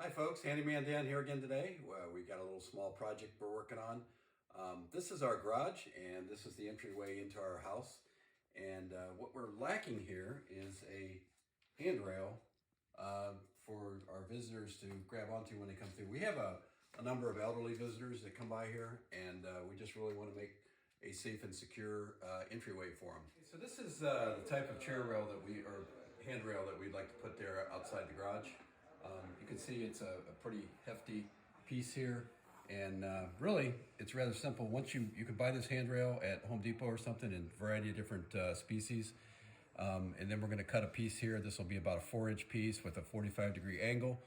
Hi folks, Handyman Dan here again today. We got a little small project we're working on. This is our garage and this is the entryway into our house. And what we're lacking here is a handrail for our visitors to grab onto when they come through. We have a number of elderly visitors that come by here, and we just really want to make a safe and secure entryway for them. So this is the type of chair rail that or handrail that we'd like to put there outside the garage. You can see it's a pretty hefty piece here, and really it's rather simple. Once you can buy this handrail at Home Depot or something in a variety of different species, and then we're going to cut a piece here. This will be about a 4-inch piece with a 45-degree angle,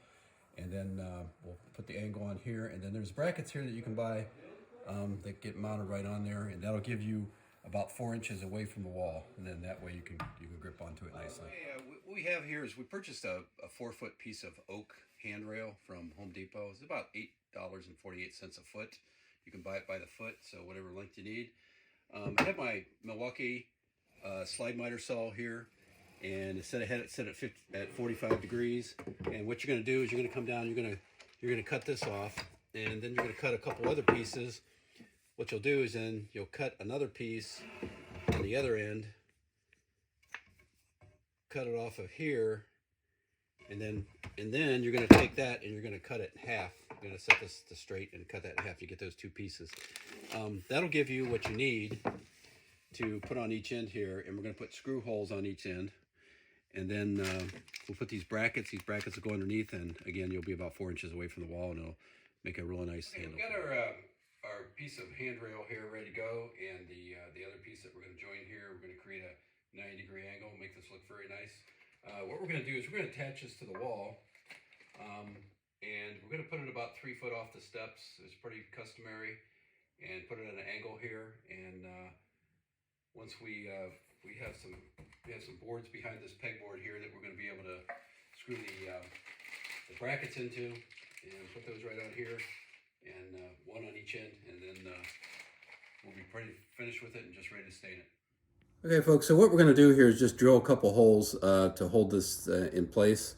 and then we'll put the angle on here, and then there's brackets here that you can buy that get mounted right on there, and that'll give you about 4 inches away from the wall, and then that way you can grip onto it nicely. What we have here is we purchased a 4-foot piece of oak handrail from Home Depot. It's about $8.48 a foot. You can buy it by the foot, so whatever length you need. I have my Milwaukee slide miter saw here, and I had it set at 45 degrees. And what you're going to do is you're going to come down. You're going to cut this off, and then you're going to cut a couple other pieces. What you'll do is then you'll cut another piece on the other end, cut it off of here, and then you're going to take that and you're going to cut it in half. You're going to set this to straight and cut that in half. You get those two pieces. That'll give you what you need to put on each end here, and we're going to put screw holes on each end, and then we'll put these brackets. These brackets will go underneath, and again, you'll be about 4 inches away from the wall, and it'll make a really nice handle. We've got our piece of handrail here ready to go, and the other piece that we're going to join here, we're going to create a 90-degree angle, make this look very nice. What we're going to do is we're going to attach this to the wall, and we're going to put it about 3 foot off the steps. It's pretty customary, and put it at an angle here. And once we have some boards behind this pegboard here that we're going to be able to screw the brackets into, and put those right on here, and one on each end, and then we'll be pretty finished with it and just ready to stain it. Okay, folks, so what we're going to do here is just drill a couple holes to hold this in place,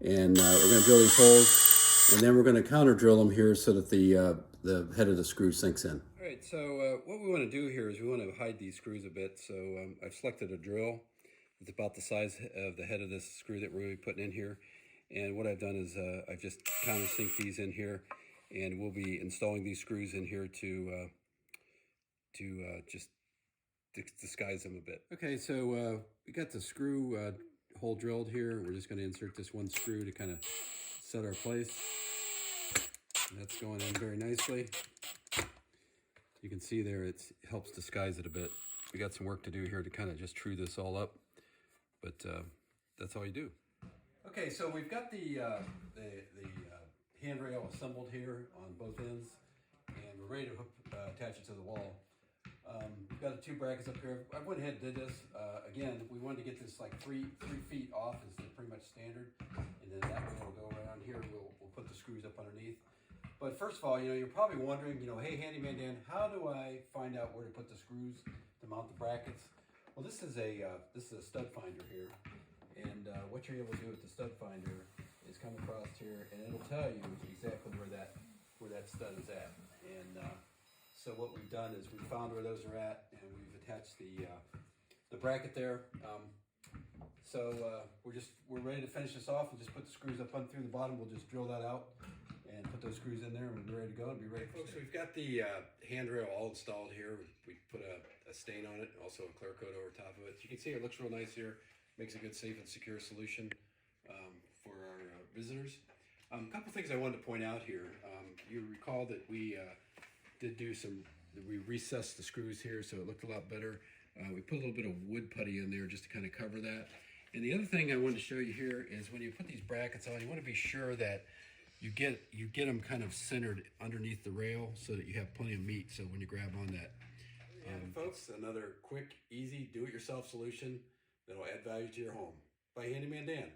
and we're going to drill these holes, and then we're going to counter drill them here so that the head of the screw sinks in. All right, so what we want to do here is we want to hide these screws a bit, so I've selected a drill. It's about the size of the head of this screw that we're going to be putting in here, and what I've done is I've just countersink these in here, and we'll be installing these screws in here to just disguise them a bit. Okay, so we got the screw hole drilled here. We're just going to insert this one screw to kind of set our place. And that's going in very nicely. You can see there it helps disguise it a bit. We got some work to do here to kind of just true this all up, but that's all you do. Okay, so we've got the handrail assembled here on both ends, and we're ready to attach it to the wall. We've got the two brackets up here. I went ahead and did this. Again, we wanted to get this like three feet off is pretty much standard, and then that way it'll go around here. We'll put the screws up underneath. But first of all, you're probably wondering, hey, Handyman Dan, how do I find out where to put the screws to mount the brackets? Well, this is a stud finder here, and what you're able to do with the stud finder is come across here, and it'll tell you exactly where that stud is at. And so what we've done is we found where those are at, and we've attached the bracket there. We're ready to finish this off and just put the screws up through the bottom. We'll just drill that out and put those screws in there, and we'll be ready to go and be ready. Folks, we've got the handrail all installed here. We put a stain on it, also a clear coat over top of it. You can see it looks real nice here. Makes a good, safe, and secure solution for our visitors. A couple things I wanted to point out here. You recall that we recessed the screws here so it looked a lot better. We put a little bit of wood putty in there just to kind of cover that. And the other thing I wanted to show you here is when you put these brackets on, you want to be sure that you get them kind of centered underneath the rail so that you have plenty of meat so when you grab on that. Folks, another quick, easy, do-it-yourself solution that'll add value to your home by Handyman Dan.